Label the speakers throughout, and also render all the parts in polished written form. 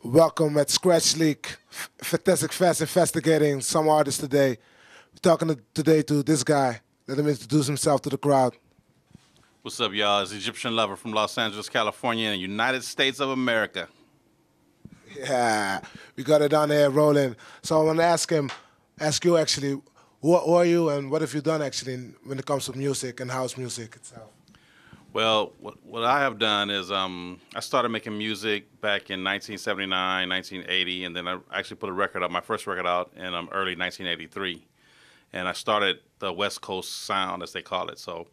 Speaker 1: Welcome at Scratchleague, Fantastic Fast Investigating some artists today. We're talking today to this guy. Let him introduce himself to the crowd.
Speaker 2: What's up, y'all? It's Egyptian Lover from Los Angeles, California, in the United States of America.
Speaker 1: Yeah, we got it on there rolling. So I want to ask you actually, who are you and what have you done actually when it comes to music and house music itself?
Speaker 2: Well, what I have done is I started making music back in 1979, 1980, and then I actually put a record out, my first record out in early 1983. And I started the West Coast sound, as they call it. So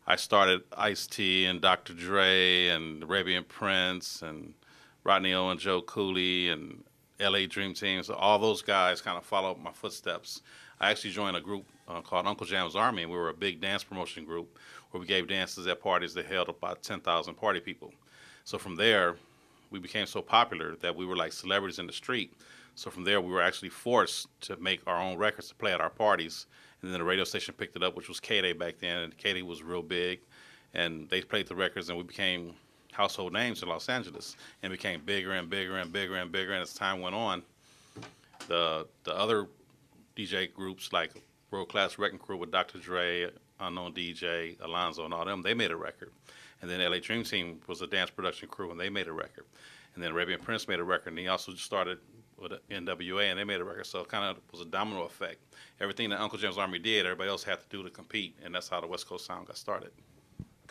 Speaker 2: I started Ice-T and Dr. Dre and Arabian Prince and Rodney O and Joe Cooley and LA Dream Team. So all those guys kind of followed my footsteps. I actually joined a group called Uncle Jam's Army, and we were a big dance promotion group where we gave dances at parties that held about 10,000 party people. So from there, we became so popular that we were like celebrities in the street. So from there, we were actually forced to make our own records to play at our parties. And then the radio station picked it up, which was K-Day back then, and K-Day was real big. And they played the records, and we became household names in Los Angeles, and became bigger and bigger and bigger and bigger. And as time went on, the other DJ groups like World Class Wrecking Crew with Dr. Dre, Unknown DJ, Alonzo, and all them, they made a record. And then LA Dream Team was a dance production crew, and they made a record. And then Arabian Prince made a record, and he also started with NWA, and they made a record. So it kind of was a domino effect. Everything that Uncle Jam's Army did, everybody else had to do to compete, and that's how the West Coast sound got started.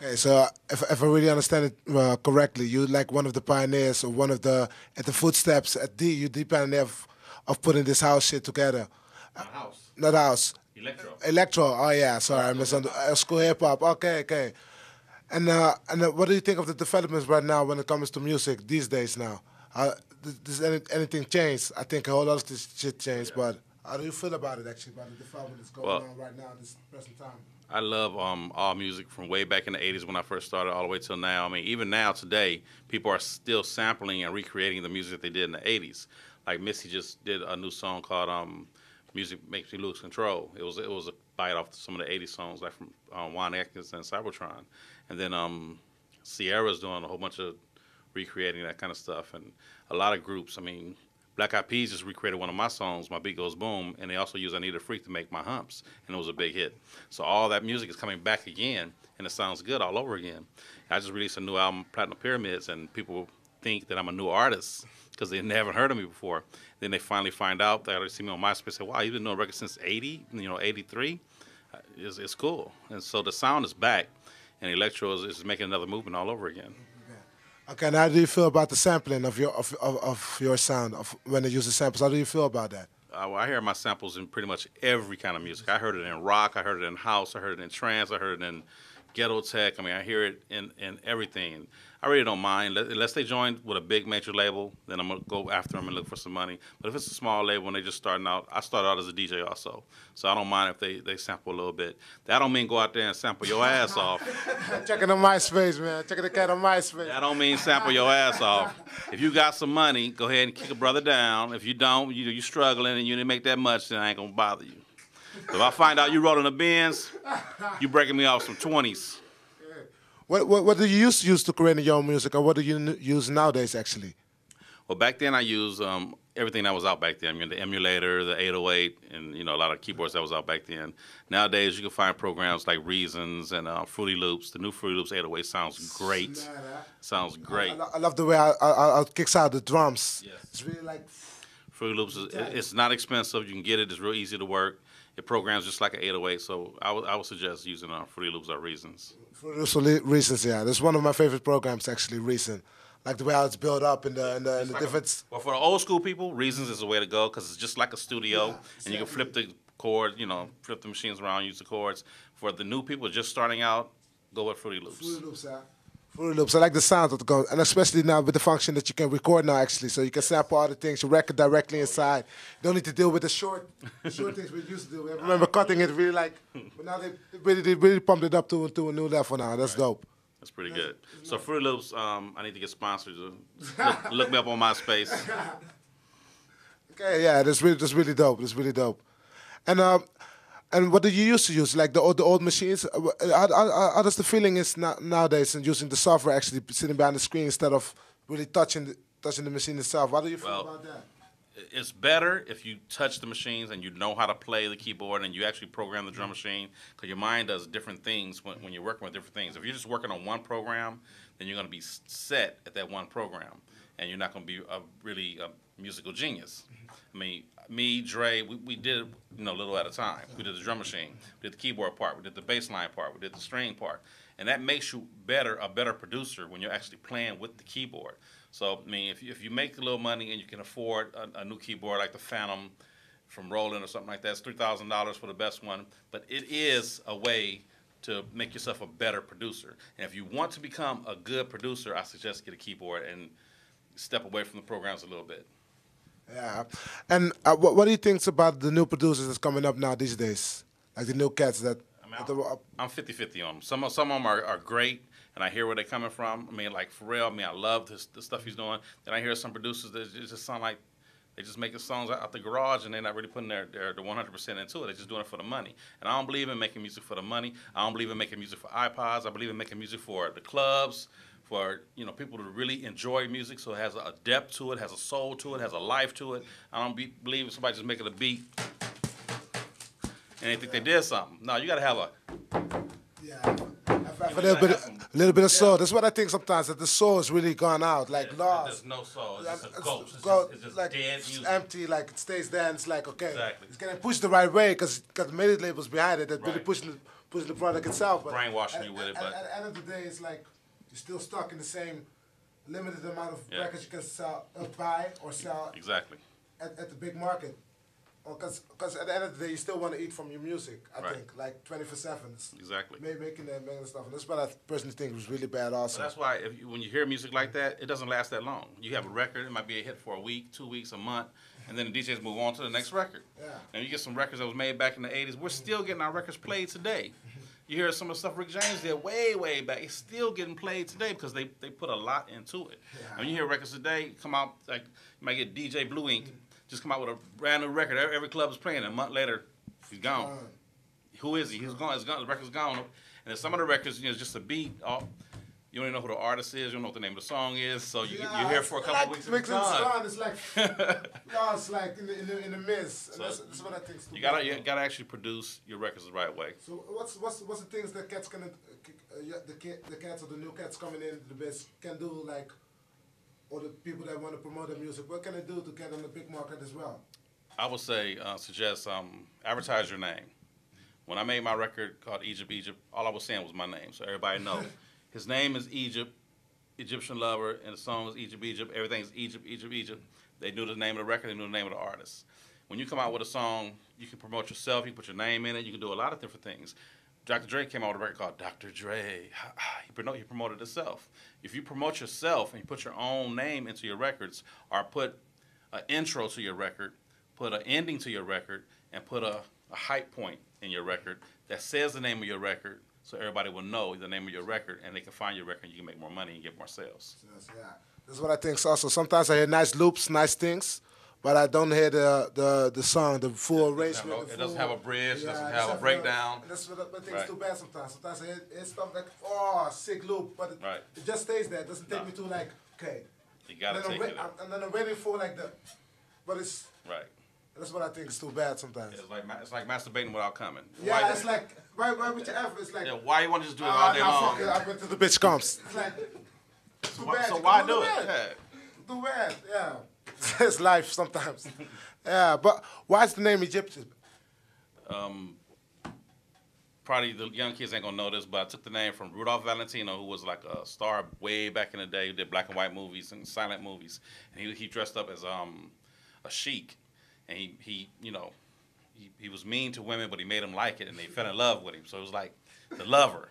Speaker 1: Okay, so if I really understand it correctly, you're like one of the pioneers or one of the, at the footsteps, you're the pioneer of putting this house shit together.
Speaker 2: Not house.
Speaker 1: Not house.
Speaker 2: Electro.
Speaker 1: Electro. Oh yeah, sorry, I misunderstood. School hip hop. Okay. And what do you think of the developments right now when it comes to music these days now? Does anything change? I think a whole lot of this shit changed, but how do you feel about it actually, about the development that's going on right now in this present time?
Speaker 2: I love all music from way back in the 80s when I first started all the way till now. I mean, even now today, people are still sampling and recreating the music that they did in the 80s. Like Missy just did a new song called Music Makes Me Lose Control. It was a bite off some of the 80s songs, like from Juan Atkins and Cybertron. And then Sierra's doing a whole bunch of recreating that kind of stuff. And a lot of groups, I mean, Black Eyed Peas just recreated one of my songs, My Beat Goes Boom, and they also used I Need a Freak to make My Humps, and it was a big hit. So all that music is coming back again, and it sounds good all over again. I just released a new album, Platinum Pyramids, and people think that I'm a new artist because they never heard of me before. Then they finally find out, they see me on MySpace, say, wow, you've been doing records since 80, 83? It's cool. And so the sound is back, and electro is making another movement all over again.
Speaker 1: Okay, and how do you feel about the sampling of your sound, when they use the samples? How do you feel about that?
Speaker 2: Well, I hear my samples in pretty much every kind of music. I heard it in rock, I heard it in house, I heard it in trance, I heard it in ghetto tech. I mean, I hear it in everything. I really don't mind. Unless they join with a big major label, then I'm going to go after them and look for some money. But if it's a small label and they're just starting out, I started out as a DJ also. So I don't mind if they sample a little bit. That don't mean go out there and sample your ass off.
Speaker 1: Checking on MySpace, man. Checking the cat on MySpace.
Speaker 2: That don't mean sample your ass off. If you got some money, go ahead and kick a brother down. If you don't, you're struggling and you didn't make that much, then I ain't going to bother you. If I find out you rolling a Benz, you breaking me off some 20s.
Speaker 1: What do you use to create your own music, or what do you use nowadays, actually?
Speaker 2: Well, back then I used everything that was out back then. I mean, the emulator, the 808, and a lot of keyboards that was out back then. Nowadays, you can find programs like Reasons and Fruity Loops. The new Fruity Loops 808 sounds great. Sounds great.
Speaker 1: I love the way I kicks out the drums.
Speaker 2: Yes.
Speaker 1: It's really like...
Speaker 2: Fruity Loops, it's not expensive. You can get it. It's real easy to work. It programs just like an 808, so I would suggest using Fruity Loops or Reasons.
Speaker 1: Fruity Loops Reasons, yeah. That's one of my favorite programs, actually, Reason. Like the way how it's built up and the different...
Speaker 2: Well, for the old school people, Reasons is the way to go because it's just like a studio, and you can flip the chord, flip the machines around, use the chords. For the new people just starting out, go with Fruity Loops.
Speaker 1: Fruity Loops, yeah. Fruity Loops. I like the sound of the gun, and especially now with the function that you can record now, actually, so you can sample all the things, you record directly inside. You don't need to deal with the short things we used to do. I remember cutting it really but now they really pumped it up to a new level now. That's dope.
Speaker 2: That's pretty good. So Fruity Loops, I need to get sponsored. Look me up on MySpace.
Speaker 1: Okay, yeah, that's really dope. That's really dope. And what do you used to use? Like the old machines? How does the feeling is nowadays and using the software actually sitting behind the screen instead of really touching touching the machine itself. What do you feel
Speaker 2: Well,
Speaker 1: about that?
Speaker 2: it's better if you touch the machines and you know how to play the keyboard and you actually program the drum machine, because your mind does different things when you're working with different things. If you're just working on one program, then you're going to be set at that one program, and you're not going to be really a musical genius. I mean, me, Dre, we did a little at a time. We did the drum machine, we did the keyboard part, we did the bass line part, we did the string part, and that makes you a better producer when you're actually playing with the keyboard. So, I mean, if you make a little money and you can afford a new keyboard like the Phantom from Roland or something like that, it's $3,000 for the best one. But it is a way to make yourself a better producer. And if you want to become a good producer, I suggest get a keyboard and step away from the programs a little bit.
Speaker 1: Yeah. And what do you think about the new producers that's coming up now these days? Like the new cats that...
Speaker 2: I'm 50-50 on them. Some of them are great, and I hear where they're coming from. I mean, like Pharrell, I love the stuff he's doing. Then I hear some producers that just sound like they just making songs out the garage, and they're not really putting their 100% into it. They're just doing it for the money. And I don't believe in making music for the money. I don't believe in making music for iPods. I believe in making music for the clubs, for people to really enjoy music, so it has a depth to it, has a soul to it, has a life to it. I don't believe in somebody just making a beat and they think they did something. No, you got to have
Speaker 1: a little bit of soul. That's what I think sometimes, that the soul has really gone out, like lost.
Speaker 2: There's no soul. It's just a ghost. It's just
Speaker 1: like
Speaker 2: dead music.
Speaker 1: Empty, like it stays there, and it's like, okay,
Speaker 2: exactly.
Speaker 1: It's getting pushed the right way because the major labels behind it that really pushing the product itself. But
Speaker 2: brainwashing you with it. But
Speaker 1: at the end of the day, it's like you're still stuck in the same limited amount of records you can sell, buy or sell.
Speaker 2: Exactly.
Speaker 1: At the big market. Because at the end of the day, you still want to eat from your music, I think, like 24/7.
Speaker 2: Exactly.
Speaker 1: Making that stuff. And that's what I personally think was really bad also.
Speaker 2: Well, that's why when you hear music like that, it doesn't last that long. You have a record, it might be a hit for a week, 2 weeks, a month, and then the DJs move on to the next record.
Speaker 1: Yeah.
Speaker 2: And you get some records that was made back in the 80s. We're still getting our records played today. You hear some of the stuff Rick James did way back. It's still getting played today because they put a lot into it. Yeah. And when you hear records today come out, like you might get DJ Blue Ink, just come out with a brand new record. Every club is playing it. A month later, he's gone. Who is he? He's gone. It's gone. The record's gone. And then some of the records, it's just a beat. You don't even know who the artist is. You don't know what the name of the song is. So you hear for a couple of weeks. It's gone.
Speaker 1: It's like lost, like in the mist. So that's what I think.
Speaker 2: You gotta actually produce your records the right way.
Speaker 1: So what's the things that cats gonna the cats or the new cats coming in the best can do, like, or the people that want to promote their music, what can they do to get on the big market as well?
Speaker 2: I would say suggest advertise your name. When I made my record called Egypt, all I was saying was my name, so everybody knows. His name is Egypt, Egyptian Lover, and the song is Egypt. Everything's Egypt. They knew the name of the record, they knew the name of the artist. When you come out with a song, you can promote yourself, you can put your name in it, you can do a lot of different things. Dr. Dre came out with a record called Dr. Dre. He promoted himself. If you promote yourself and you put your own name into your records, or put an intro to your record, put an ending to your record, and put a hype point in your record that says the name of your record, so everybody will know the name of your record, and they can find your record, and you can make more money and get more sales.
Speaker 1: Yeah, that's what I think. Also, sometimes I hear nice loops, nice things, but I don't hear the song, the full arrangement.
Speaker 2: It doesn't have a bridge, it doesn't have a breakdown.
Speaker 1: That's what I think is too bad sometimes. Sometimes I hear stuff like, oh, sick loop, but it just stays there. It doesn't take me to, like, okay.
Speaker 2: You gotta take it.
Speaker 1: And then I'm waiting for, like, but it's...
Speaker 2: Right.
Speaker 1: That's what I think is too bad sometimes.
Speaker 2: It's like masturbating without coming.
Speaker 1: Yeah, it's like, why would you ever? It's like...
Speaker 2: Yeah, why you want to just do it all day long?
Speaker 1: I went to the bitch comes. It's like, too bad.
Speaker 2: So why do it? Yeah.
Speaker 1: Too bad, yeah. It's life sometimes. Yeah, but why is the name Egyptian?
Speaker 2: Probably the young kids ain't gonna know this, but I took the name from Rudolph Valentino, who was like a star way back in the day, who did black and white movies and silent movies. And he dressed up as a sheik. And he was mean to women, but he made them like it, and they fell in love with him. So it was like the lover.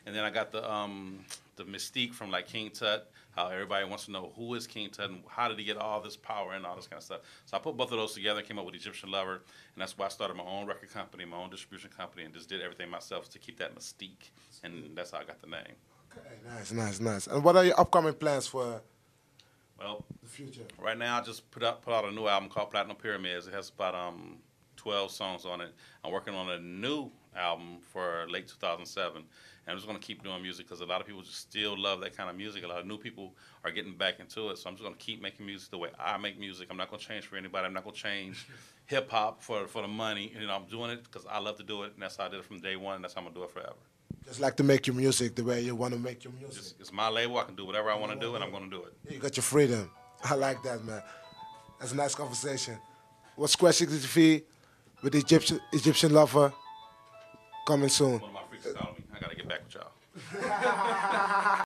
Speaker 2: And then I got the mystique from, like, King Tut, how everybody wants to know who is King Tut and how did he get all this power and all this kind of stuff. So I put both of those together, came up with Egyptian Lover, and that's why I started my own record company, my own distribution company, and just did everything myself to keep that mystique. And that's how I got the name.
Speaker 1: Okay, nice. And what are your upcoming plans for the future?
Speaker 2: Right now, I just put out a new album called Platinum Pyramids. It has about 12 songs on it. I'm working on a new album for late 2007, And I'm just going to keep doing music because a lot of people just still love that kind of music. A lot of new people are getting back into it. So I'm just going to keep making music the way I make music. I'm not going to change for anybody. I'm not going to change hip hop for the money. You know, I'm doing it because I love to do it, and that's how I did it from day one, and that's how I'm going to do it forever.
Speaker 1: Just like to make your music the way you want to make your music.
Speaker 2: It's my label. I can do whatever I want to do, and I'm going to do it.
Speaker 1: You got your freedom. I like that, man. That's a nice conversation. What's Scratchleague TV with the Egyptian lover coming soon.
Speaker 2: One of my freaks is calling me. I got to get back with y'all.